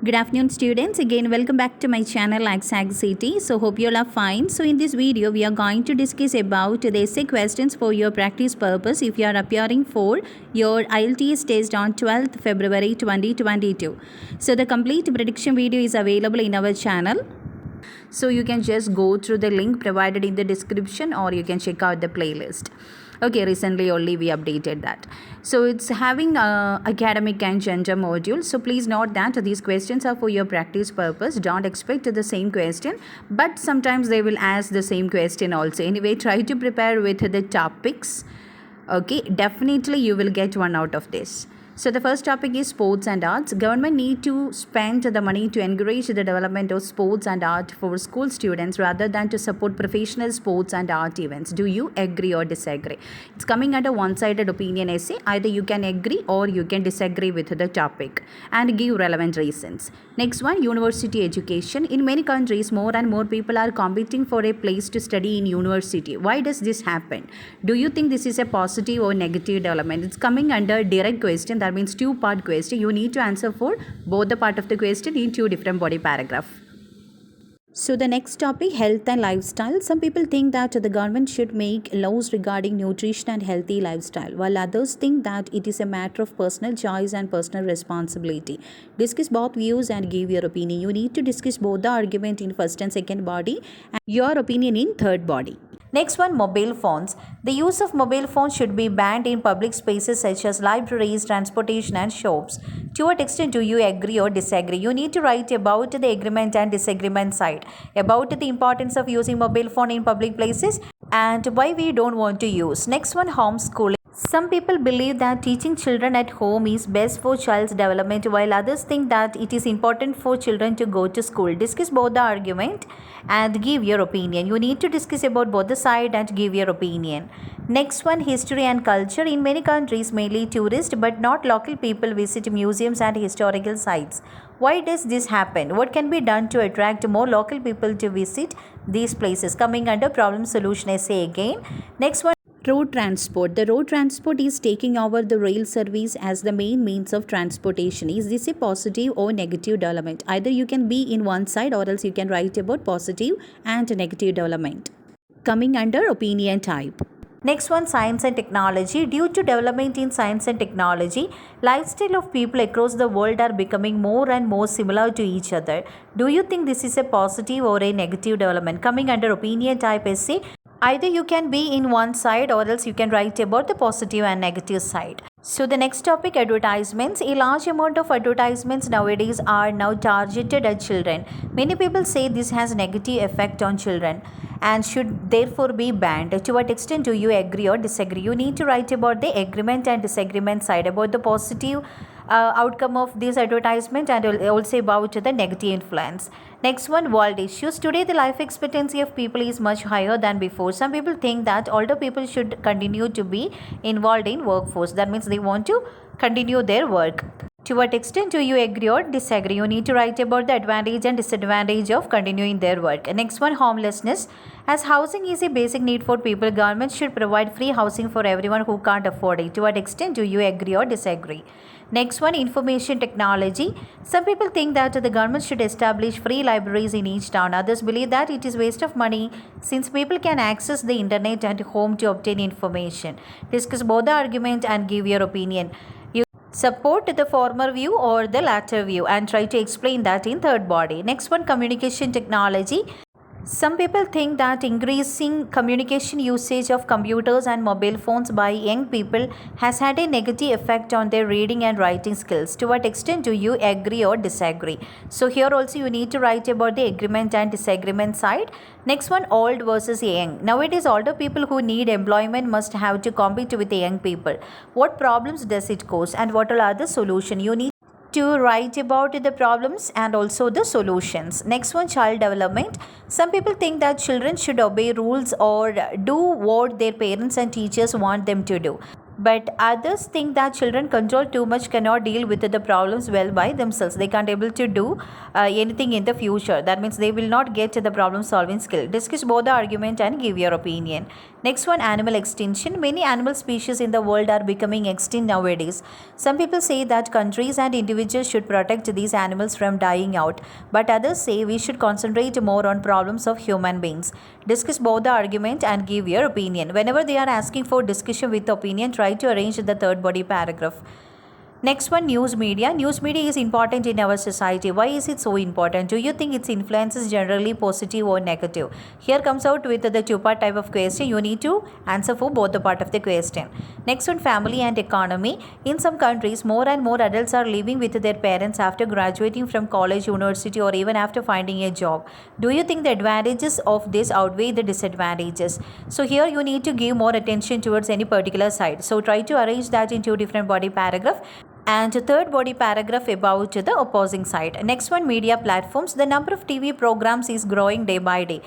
Good afternoon, students. Again, welcome back to my channel Ach'z. So, hope you all are fine. So, in this video, we are going to discuss about the essay questions for your practice purpose if you are appearing for your Ielts test on 12th February 2022. So, the complete prediction video is available in our channel. So, you can just go through the link provided in the description, or you can check out the playlist. Okay, recently only we updated that. So it's having academic and gender module. So please note that these questions are for your practice purpose. Don't expect the same question, but sometimes they will ask the same question also. Anyway, try to prepare with the topics. Okay, definitely you will get one out of this. So the first topic is sports and arts. Government need to spend the money to encourage the development of sports and art for school students rather than to support professional sports and art events. Do you agree or disagree? It's coming under one-sided opinion essay. Either you can agree or you can disagree with the topic and give relevant reasons. Next one, university education. In many countries, more and more people are competing for a place to study in university. Why does this happen? Do you think this is a positive or negative development? It's coming under direct question. That means two-part question. You need to answer for both the part of the question in two different body paragraph. So the next topic, health and lifestyle. Some people think that the government should make laws regarding nutrition and healthy lifestyle, while others think that it is a matter of personal choice and personal responsibility. Discuss both views and give your opinion. You need to discuss both the argument in first and second body and your opinion in third body. Next one, mobile phones. The use of mobile phones should be banned in public spaces such as libraries, transportation and shops. To what extent do you agree or disagree? You need to write about the agreement and disagreement side, about the importance of using mobile phone in public places and why we don't want to use. Next one, homeschooling. Some people believe that teaching children at home is best for child's development, while others think that it is important for children to go to school. Discuss both the argument and give your opinion. You need to discuss about both the side and give your opinion. Next one, history and culture. In many countries, mainly tourists but not local people visit museums and historical sites. Why does this happen? What can be done to attract more local people to visit these places? Coming under problem solution essay again. Next one, road transport. The road transport is taking over the rail service as the main means of transportation. Is this a positive or negative development? Either you can be in one side or else you can write about positive and negative development. Coming under opinion type. Next one, science and technology. Due to development in science and technology, lifestyle of people across the world are becoming more and more similar to each other. Do you think this is a positive or a negative development? Coming under opinion type essay. Either you can be in one side or else you can write about the positive and negative side. So the next topic, advertisements. A large amount of advertisements nowadays are now targeted at children. Many people say this has negative effect on children and should therefore be banned. To what extent do you agree or disagree? You need to write about the agreement and disagreement side, about the positive outcome of this advertisement and also about the negative influence. Next one, world issues. Today the life expectancy of people is much higher than before. Some people think that older people should continue to be involved in workforce. That means they want to continue their work. To what extent do you agree or disagree? You need to write about the advantage and disadvantage of continuing their work. Next one, homelessness. As housing is a basic need for people, government should provide free housing for everyone who can't afford it. To what extent do you agree or disagree? Next one, information technology. Some people think that the government should establish free libraries in each town. Others believe that it is waste of money since people can access the internet at home to obtain information. Discuss both the argument and give your opinion. You support the former view or the latter view and try to explain that in third body. Next one, communication technology. Some people think that increasing communication usage of computers and mobile phones by young people has had a negative effect on their reading and writing skills. To what extent do you agree or disagree? So here also you need to write about the agreement and disagreement side. Next one, old versus young. Nowadays older people who need employment must have to compete with the young people. What problems does it cause and what are the solutions? You need to write about the problems and also the solutions. Next one, child development. Some people think that children should obey rules or do what their parents and teachers want them to do. But others think that children control too much cannot deal with the problems well by themselves. They can't able to do anything in the future. That means they will not get the problem solving skill. Discuss both the argument and give your opinion. Next one, animal extinction. Many animal species in the world are becoming extinct nowadays. Some people say that countries and individuals should protect these animals from dying out, but others say we should concentrate more on problems of human beings. Discuss both the argument and give your opinion. Whenever they are asking for discussion with opinion, try to arrange the third body paragraph. Next one, news media. News media is important in our society. Why is it so important? Do you think its influence is generally positive or negative? Here comes out with the two-part type of question. You need to answer for both the part of the question. Next one, family and economy. In some countries, more and more adults are living with their parents after graduating from college, university, or even after finding a job. Do you think the advantages of this outweigh the disadvantages? So here you need to give more attention towards any particular side. So try to arrange that in two different body paragraph. And third body paragraph about the opposing side. Next one, media platforms. The number of TV programs is growing day by day.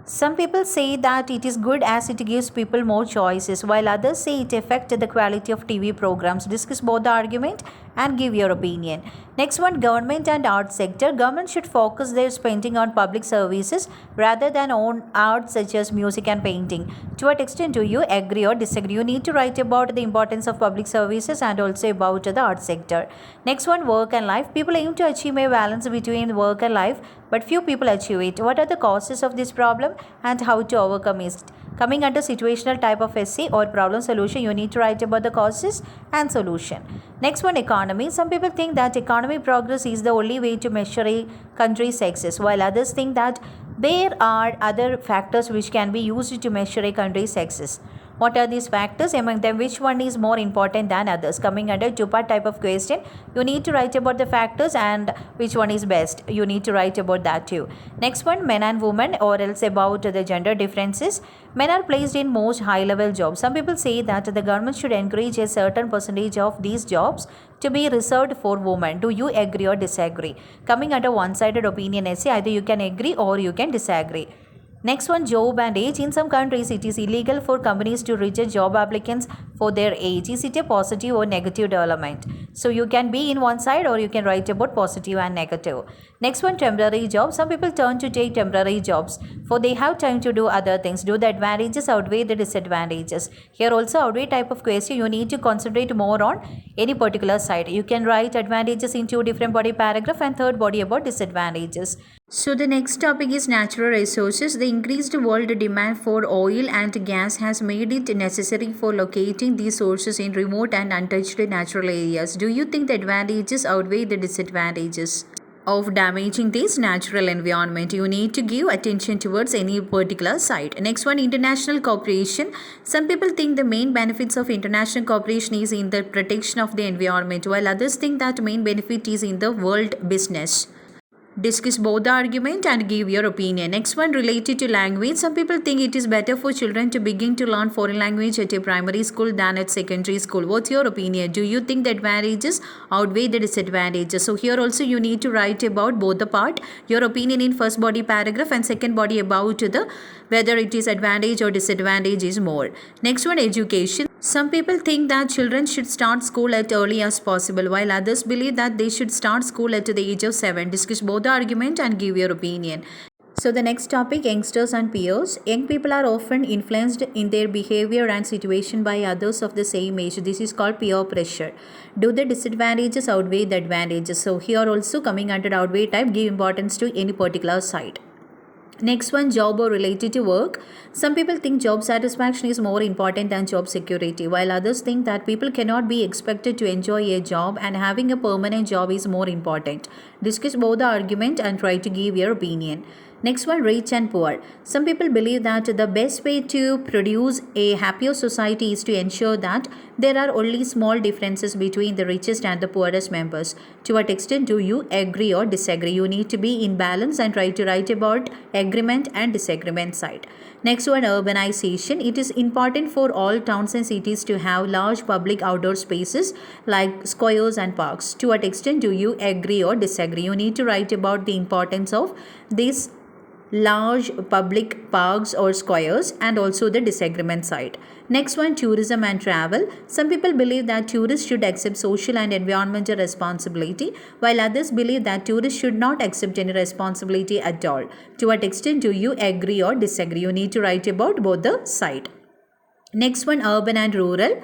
Some people say that it is good as it gives people more choices, while others say it affects the quality of TV programs. Discuss both the argument and give your opinion. Next one, government and art sector. Government should focus their spending on public services rather than on arts such as music and painting. To what extent do you agree or disagree? You need to write about the importance of public services and also about the art sector. Next one, work and life. People aim to achieve a balance between work and life, but few people achieve it. What are the causes of this problem and how to overcome it? Coming under situational type of essay or problem solution, you need to write about the causes and solution. Next one, economy. Some people think that economic progress is the only way to measure a country's success, while others think that there are other factors which can be used to measure a country's success. What are these factors? Among them, which one is more important than others? Coming under two-part type of question, you need to write about the factors and which one is best. You need to write about that too. Next one, men and women, or else about the gender differences. Men are placed in most high-level jobs. Some people say that the government should encourage a certain percentage of these jobs to be reserved for women. Do you agree or disagree? Coming under one-sided opinion essay, either you can agree or you can disagree. Next one, job and age. In some countries, it is illegal for companies to reject job applicants for their age. Is it a positive or negative development? So you can be in one side or you can write about positive and negative. Next one, temporary jobs. Some people turn to take temporary jobs for they have time to do other things. Do the advantages outweigh the disadvantages? Here also outweigh type of question. You need to concentrate more on any particular side. You can write advantages in two different body paragraph and third body about disadvantages. So the next topic is natural resources. The increased world demand for oil and gas has made it necessary for locating these sources in remote and untouched natural areas. Do you think the advantages outweigh the disadvantages of damaging this natural environment? You need to give attention towards any particular site. Next one, international cooperation. Some people think the main benefits of international cooperation is in the protection of the environment, while others think that main benefit is in the world business. Discuss both the argument and give your opinion. Next one, related to language. Some people think it is better for children to begin to learn foreign language at a primary school than at secondary school. What's your opinion? Do you think the advantages outweigh the disadvantages? So here also you need to write about both the part, your opinion in first body paragraph and second body about the whether it is advantage or disadvantage is more. Next one, education. Some people think that children should start school as early as possible, while others believe that they should start school at the age of 7. Discuss both the argument and give your opinion. So the next topic, youngsters and peers. Young people are often influenced in their behavior and situation by others of the same age. This is called peer pressure. Do the disadvantages outweigh the advantages? So here also coming under outweigh type, give importance to any particular side. Next one, job or related to work. Some people think job satisfaction is more important than job security, while others think that people cannot be expected to enjoy a job and having a permanent job is more important. Discuss both the argument and try to give your opinion. Next one, rich and poor. Some people believe that the best way to produce a happier society is to ensure that there are only small differences between the richest and the poorest members. To what extent do you agree or disagree? You need to be in balance and try to write about agreement and disagreement side. Next one, urbanization. It is important for all towns and cities to have large public outdoor spaces like squares and parks. To what extent do you agree or disagree? You need to write about the importance of this large public parks or squares and also the disagreement side. Next one, tourism and travel. Some people believe that tourists should accept social and environmental responsibility, while others believe that tourists should not accept any responsibility at all. To what extent do you agree or disagree? You need to write about both the side. Next one, urban and rural.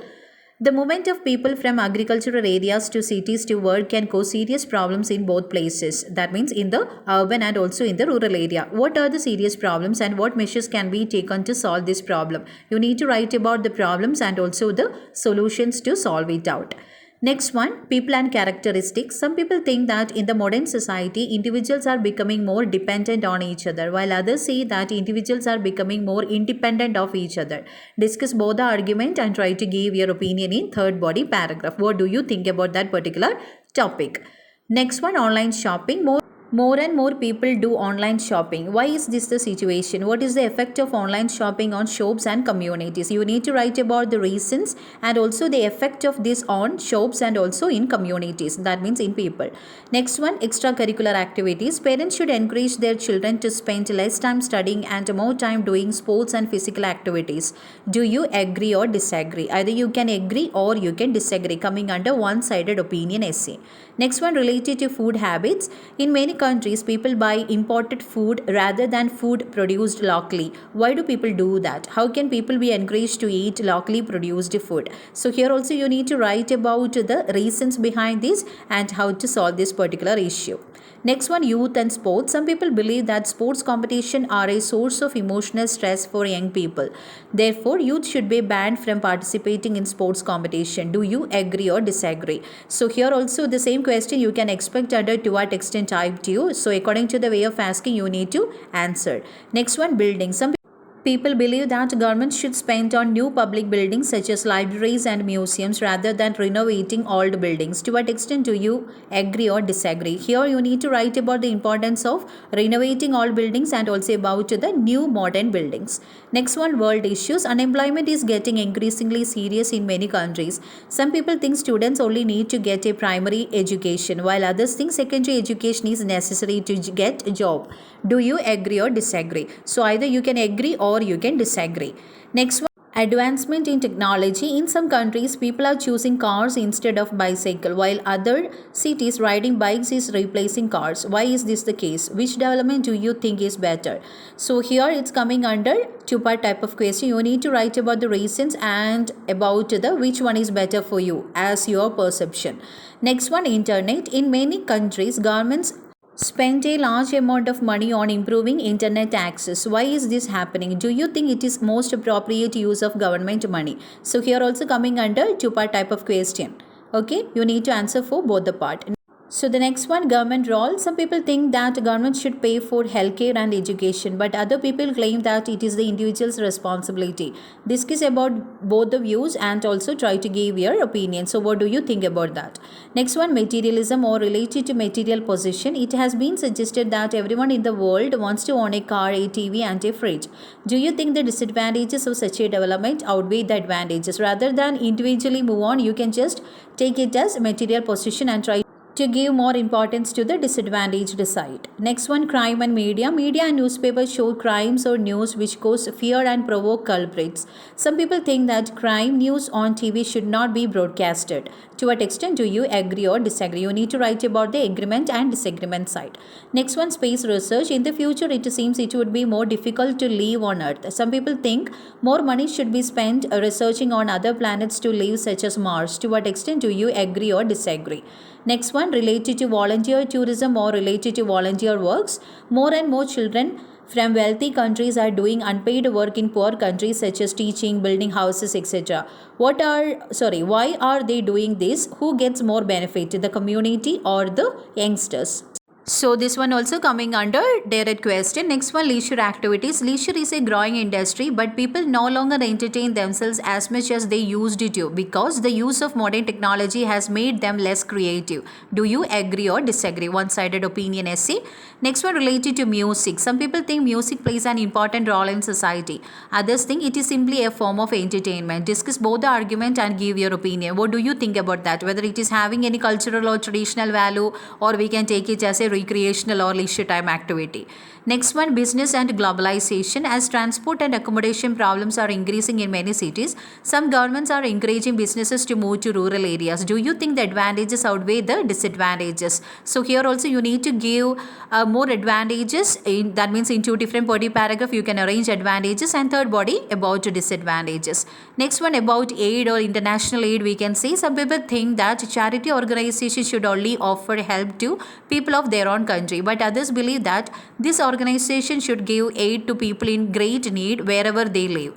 The movement of people from agricultural areas to cities to work can cause serious problems in both places. That means in the urban and also in the rural area. What are the serious problems and what measures can be taken to solve this problem? You need to write about the problems and also the solutions to solve it out. Next one, people and characteristics. Some people think that in the modern society, individuals are becoming more dependent on each other, while others say that individuals are becoming more independent of each other. Discuss both the argument and try to give your opinion in third body paragraph. What do you think about that particular topic? Next one, online shopping. More and more people do online shopping. Why is this the situation? What is the effect of online shopping on shops and communities? You need to write about the reasons and also the effect of this on shops and also in communities. That means in people. Next one, extracurricular activities. Parents should encourage their children to spend less time studying and more time doing sports and physical activities. Do you agree or disagree? Either you can agree or you can disagree, coming under one-sided opinion essay. Next one, related to food habits. In many countries, people buy imported food rather than food produced locally. Why do people do that? How can people be encouraged to eat locally produced food? So here also you need to write about the reasons behind this and how to solve this particular issue. Next one, youth and sports. Some people believe that sports competition are a source of emotional stress for young people. Therefore, youth should be banned from participating in sports competition. Do you agree or disagree? So here also the same question you can expect under to what extent type 2. So according to the way of asking, you need to answer. Next one, building. Some people believe that government should spend on new public buildings such as libraries and museums rather than renovating old buildings. To what extent do you agree or disagree? Here you need to write about the importance of renovating old buildings and also about the new modern buildings. Next one, world issues. Unemployment is getting increasingly serious in many countries. Some people think students only need to get a primary education, while others think secondary education is necessary to get a job. Do you agree or disagree? So either you can agree or you can disagree. Next one, advancement in technology. In some countries, people are choosing cars instead of bicycle, while other cities riding bikes is replacing cars. Why is this the case? Which development do you think is better? So here it's coming under two-part type of question. You need to write about the reasons and about the which one is better for you as your perception. Next one, internet. In many countries, governments spend a large amount of money on improving internet access. Why is this happening? Do you think it is most appropriate use of government money? So here also coming under two-part type of question. Okay, you need to answer for both the part. So the next one, government role. Some people think that government should pay for healthcare and education, but other people claim that it is the individual's responsibility. Discuss about both the views and also try to give your opinion. So what do you think about that? Next one, materialism or related to material possession. It has been suggested that everyone in the world wants to own a car, a TV and a fridge. Do you think the disadvantages of such a development outweigh the advantages? Rather than individually move on, you can just take it as material possession and try to give more importance to the disadvantaged side. Next one, crime and media. Media and newspapers show crimes or news which cause fear and provoke culprits. Some people think that crime news on TV should not be broadcasted. To what extent do you agree or disagree? You need to write about the agreement and disagreement side. Next one, space research. In the future, it seems it would be more difficult to live on Earth. Some people think more money should be spent researching on other planets to live, such as Mars. To what extent do you agree or disagree? Next one, related to volunteer tourism or related to volunteer works. More and more children from wealthy countries are doing unpaid work in poor countries such as teaching, building houses, etc. Why are they doing this? Who gets more benefit, the community or the youngsters? So this one also coming under direct question. Next one, leisure activities. Leisure is a growing industry, but people no longer entertain themselves as much as they used to because the use of modern technology has made them less creative. Do you agree or disagree? One-sided opinion essay. Next one, related to music. Some people think music plays an important role in society. Others think it is simply a form of entertainment. Discuss both the argument and give your opinion. What do you think about that? Whether it is having any cultural or traditional value, or we can take it as a recreational or leisure time activity. Next one, business and globalization. As transport and accommodation problems are increasing in many cities, some governments are encouraging businesses to move to rural areas. Do you think the advantages outweigh the disadvantages? So here also you need to give more advantages. That means in two different body paragraph you can arrange advantages, and third body about disadvantages. Next one, about aid or international aid, we can say some people think that charity organizations should only offer help to people of their own country, but others believe that this organization should give aid to people in great need wherever they live.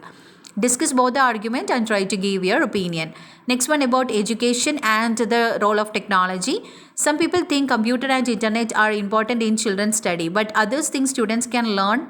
Discuss both the argument and try to give your opinion. Next one, about education and the role of technology. Some people think computer and internet are important in children's study, but others think students can learn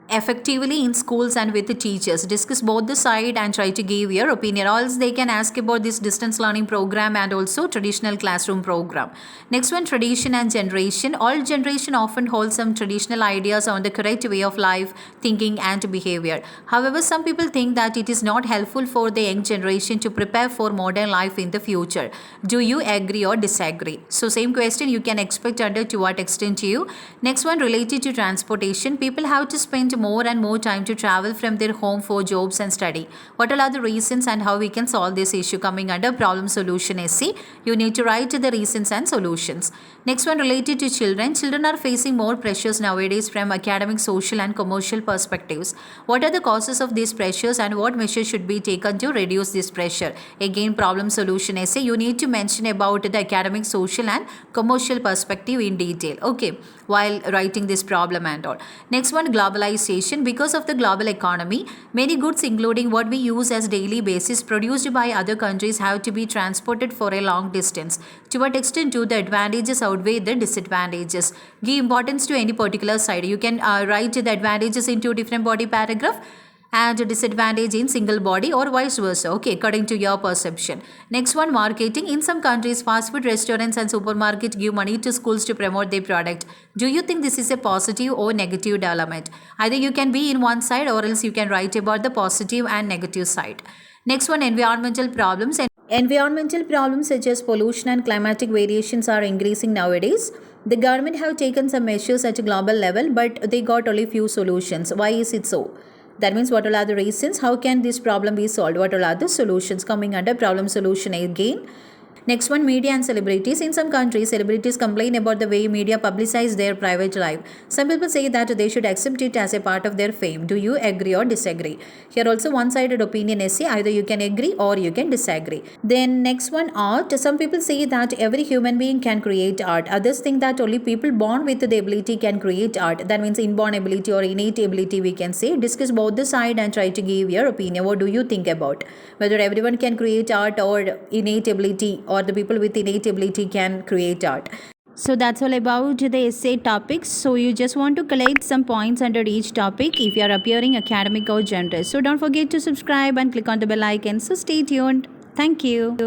effectively in schools and with the teachers. Discuss both the side and try to give your opinion. Also they can ask about this distance learning program and also traditional classroom program. Next one, tradition and generation. All generation often hold some traditional ideas on the correct way of life, thinking and behavior. However, some people think that it is not helpful for the young generation to prepare for modern life in the future. Do you agree or disagree? So same question you can expect under to what extent you. Next one, related to transportation. People have to spend more and more time to travel from their home for jobs and study. What are the reasons and how we can solve this issue? Coming under problem solution essay, you need to write the reasons and solutions. Next one, related to children. Children are facing more pressures nowadays from academic, social and commercial perspectives. What are the causes of these pressures and what measures should be taken to reduce this pressure? Again, problem solution essay, you need to mention about the academic, social and commercial perspective in detail, okay, while writing this problem and all. Next one, globalization. Because of the global economy, many goods including what we use as daily basis produced by other countries have to be transported for a long distance. To what extent do the advantages outweigh the disadvantages? Give importance to any particular side. You can write the advantages in two different body paragraph and disadvantage in single body or vice versa, okay, according to your perception. Next one, marketing. In some countries, fast food restaurants and supermarkets give money to schools to promote their product. Do you think this is a positive or negative development? Either you can be in one side or else you can write about the positive and negative side. Next one, environmental problems. Environmental problems such as pollution and climatic variations are increasing nowadays. The government have taken some measures at a global level, but they got only few solutions. Why is it so? That means what are the reasons? How can this problem be solved? What are the solutions? Coming under problem solution again. Next one, media and celebrities. In some countries, celebrities complain about the way media publicize their private life. Some people say that they should accept it as a part of their fame. Do you agree or disagree? Here also one-sided opinion essay. Either you can agree or you can disagree. Then next one, art. Some people say that every human being can create art. Others think that only people born with the ability can create art. That means inborn ability or innate ability we can say. Discuss both the side and try to give your opinion. What do you think about? Whether everyone can create art or innate ability, or the people with innate ability can create art. So that's all about the essay topics. So you just want to collect some points under each topic if you are appearing academic or general. So don't forget to subscribe and click on the bell icon. So stay tuned. Thank you.